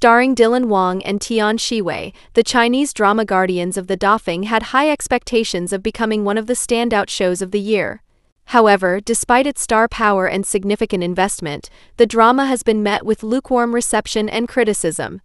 Starring Dylan Wang and Tian Shiwei, the Chinese drama Guardians of the Dafeng had high expectations of becoming one of the standout shows of the year. However, despite its star power and significant investment, the drama has been met with lukewarm reception and criticism.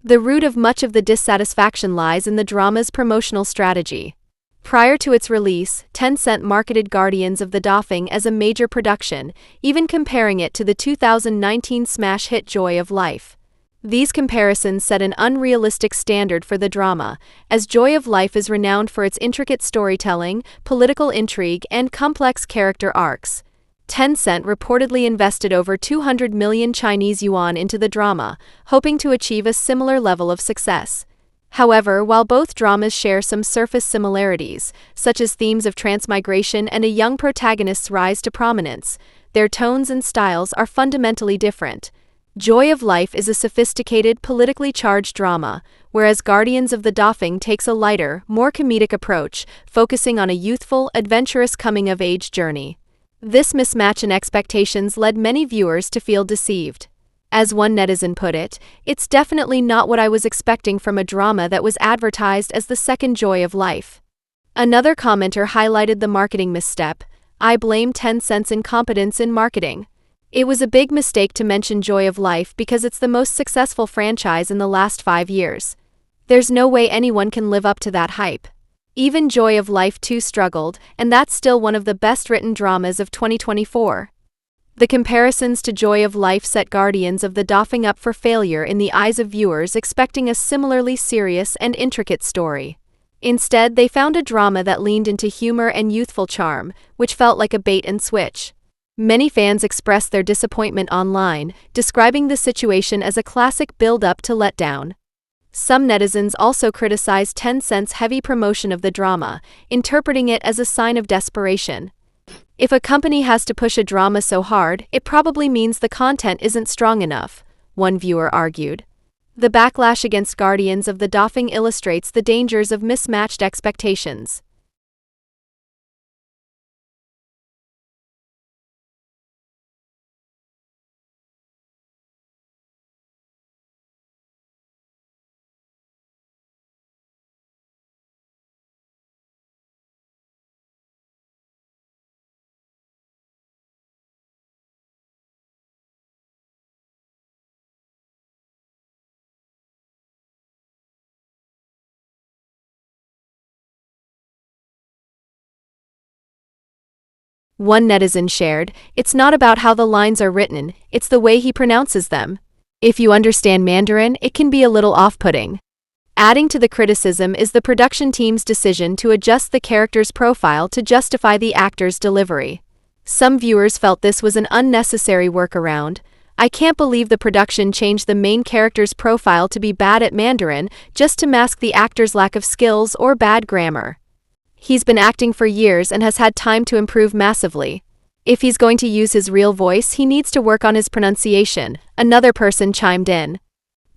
The root of much of the dissatisfaction lies in the drama's promotional strategy. Prior to its release, Tencent marketed Guardians of the Dafeng as a major production, even comparing it to the 2019 smash hit Joy of Life. These comparisons set an unrealistic standard for the drama, as Joy of Life is renowned for its intricate storytelling, political intrigue, and complex character arcs. Tencent reportedly invested over 200 million Chinese yuan into the drama, hoping to achieve a similar level of success. However, while both dramas share some surface similarities, such as themes of transmigration and a young protagonist's rise to prominence, their tones and styles are fundamentally different. Joy of Life is a sophisticated, politically charged drama, whereas Guardians of the Dafeng takes a lighter, more comedic approach, focusing on a youthful, adventurous coming-of-age journey. This mismatch in expectations led many viewers to feel deceived. As one netizen put it, "It's definitely not what I was expecting from a drama that was advertised as the second Joy of Life." Another commenter highlighted the marketing misstep. "I blame Tencent's incompetence in marketing. It was a big mistake to mention Joy of Life because it's the most successful franchise in the last 5 years. There's no way anyone can live up to that hype. Even Joy of Life 2 struggled, and that's still one of the best-written dramas of 2024. The comparisons to Joy of Life set Guardians of the Dafeng up for failure in the eyes of viewers expecting a similarly serious and intricate story. Instead, they found a drama that leaned into humor and youthful charm, which felt like a bait-and-switch. Many fans expressed their disappointment online, describing the situation as a classic build-up to letdown. Some netizens also criticized Tencent's heavy promotion of the drama, interpreting it as a sign of desperation. "If a company has to push a drama so hard, it probably means the content isn't strong enough," one viewer argued. The backlash against Guardians of the Dafeng illustrates the dangers of mismatched expectations. One netizen shared, "It's not about how the lines are written, it's the way he pronounces them. If you understand Mandarin, it can be a little off-putting." Adding to the criticism is the production team's decision to adjust the character's profile to justify the actor's delivery. Some viewers felt this was an unnecessary workaround. "I can't believe the production changed the main character's profile to be bad at Mandarin just to mask the actor's lack of skills or bad grammar. He's been acting for years and has had time to improve massively. If he's going to use his real voice, he needs to work on his pronunciation," another person chimed in.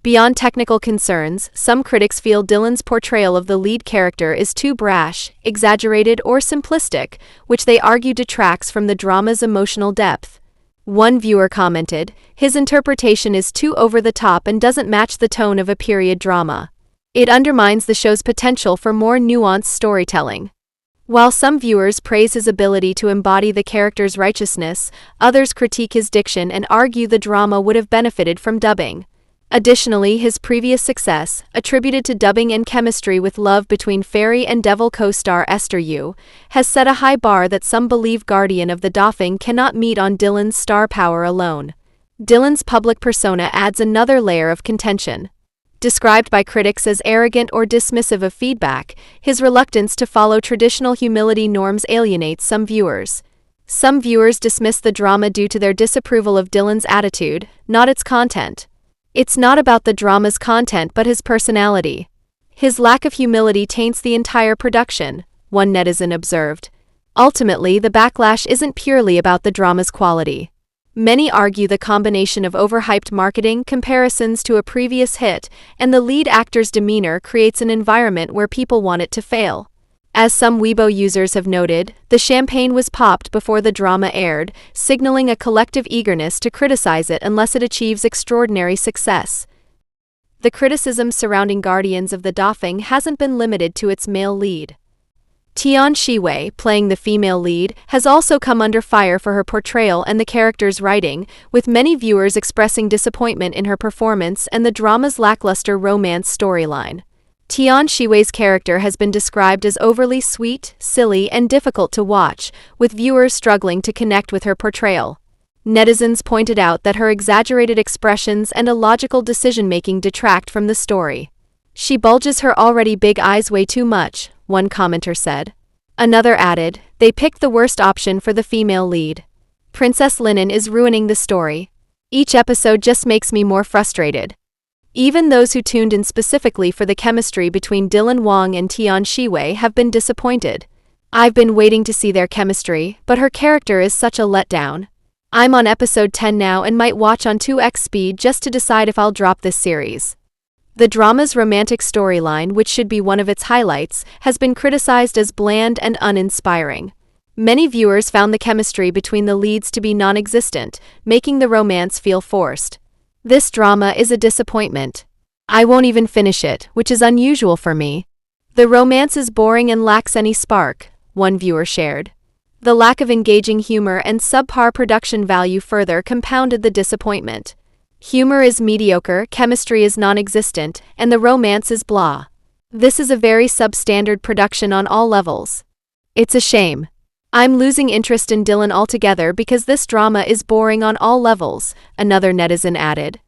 Beyond technical concerns, some critics feel Dylan's portrayal of the lead character is too brash, exaggerated, or simplistic, which they argue detracts from the drama's emotional depth. One viewer commented, "His interpretation is too over the top and doesn't match the tone of a period drama. It undermines the show's potential for more nuanced storytelling." While some viewers praise his ability to embody the character's righteousness, others critique his diction and argue the drama would have benefited from dubbing. Additionally, his previous success, attributed to dubbing and chemistry with love between Fairy and Devil co-star Esther Yu, has set a high bar that some believe Guardian of the Dafeng cannot meet on Dylan's star power alone. Dylan's public persona adds another layer of contention. Described by critics as arrogant or dismissive of feedback, his reluctance to follow traditional humility norms alienates some viewers. Some viewers dismiss the drama due to their disapproval of Dylan's attitude, not its content. "It's not about the drama's content but his personality. His lack of humility taints the entire production," one netizen observed. Ultimately, the backlash isn't purely about the drama's quality. Many argue the combination of overhyped marketing, comparisons to a previous hit, and the lead actor's demeanor creates an environment where people want it to fail. As some Weibo users have noted, the champagne was popped before the drama aired, signaling a collective eagerness to criticize it unless it achieves extraordinary success. The criticism surrounding Guardians of the Dafeng hasn't been limited to its male lead. Tian Shiwei, playing the female lead, has also come under fire for her portrayal and the character's writing, with many viewers expressing disappointment in her performance and the drama's lackluster romance storyline. Tian Shiwei's character has been described as overly sweet, silly, and difficult to watch, with viewers struggling to connect with her portrayal. Netizens pointed out that her exaggerated expressions and illogical decision-making detract from the story. "She bulges her already big eyes way too much," one commenter said. Another added, "They picked the worst option for the female lead. Princess Linen is ruining the story. Each episode just makes me more frustrated." Even those who tuned in specifically for the chemistry between Dylan Wang and Tian Shiwei have been disappointed. "I've been waiting to see their chemistry, but her character is such a letdown. I'm on episode 10 now and might watch on 2x speed just to decide if I'll drop this series." The drama's romantic storyline, which should be one of its highlights, has been criticized as bland and uninspiring. Many viewers found the chemistry between the leads to be non-existent, making the romance feel forced. "This drama is a disappointment. I won't even finish it, which is unusual for me. The romance is boring and lacks any spark," one viewer shared. The lack of engaging humor and subpar production value further compounded the disappointment. Humor is mediocre, chemistry is non-existent, and the romance is blah. This is a very substandard production on all levels. It's a shame. I'm losing interest in Dylan altogether because this drama is boring on all levels, another netizen added.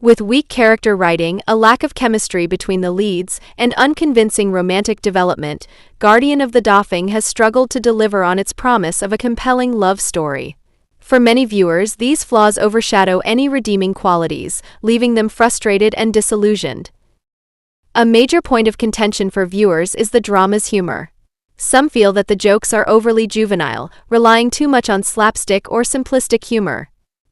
With weak character writing, a lack of chemistry between the leads, and unconvincing romantic development, Guardian of the Dafeng has struggled to deliver on its promise of a compelling love story. For many viewers, these flaws overshadow any redeeming qualities, leaving them frustrated and disillusioned. A major point of contention for viewers is the drama's humor. Some feel that the jokes are overly juvenile, relying too much on slapstick or simplistic humor.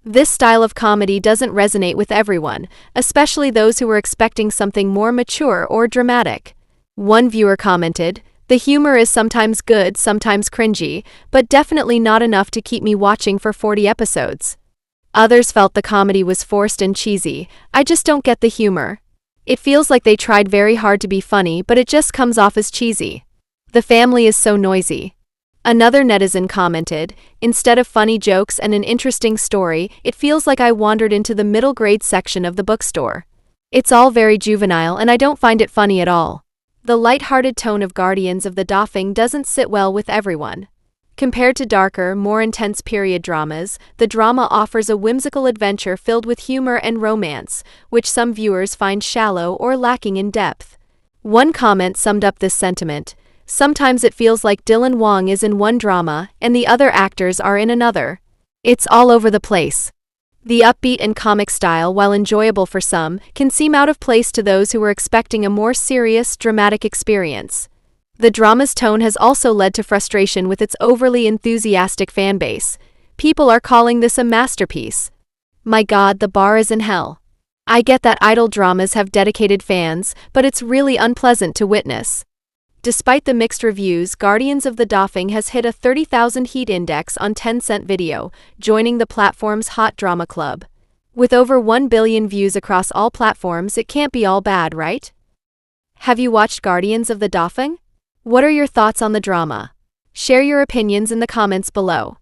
This style of comedy doesn't resonate with everyone, especially those who were expecting something more mature or dramatic. One viewer commented, "The humor is sometimes good, sometimes cringy, but definitely not enough to keep me watching for 40 episodes." Others felt the comedy was forced and cheesy. "I just don't get the humor. It feels like they tried very hard to be funny, but it just comes off as cheesy. The family is so noisy." Another netizen commented, "Instead of funny jokes and an interesting story, it feels like I wandered into the middle grade section of the bookstore. It's all very juvenile and I don't find it funny at all." The light-hearted tone of Guardians of the Dafeng doesn't sit well with everyone. Compared to darker, more intense period dramas, the drama offers a whimsical adventure filled with humor and romance, which some viewers find shallow or lacking in depth. One comment summed up this sentiment. "Sometimes it feels like Dylan Wang is in one drama and the other actors are in another. It's all over the place." The upbeat and comic style, while enjoyable for some, can seem out of place to those who were expecting a more serious, dramatic experience. The drama's tone has also led to frustration with its overly enthusiastic fanbase. People are calling this a masterpiece. "My God, the bar is in hell." I get that idol dramas have dedicated fans, but it's really unpleasant to witness. Despite the mixed reviews, Guardians of the Dafeng has hit a 30,000 heat index on Tencent Video, joining the platform's hot drama club. With over 1 billion views across all platforms, it can't be all bad, right? Have you watched Guardians of the Dafeng? What are your thoughts on the drama? Share your opinions in the comments below.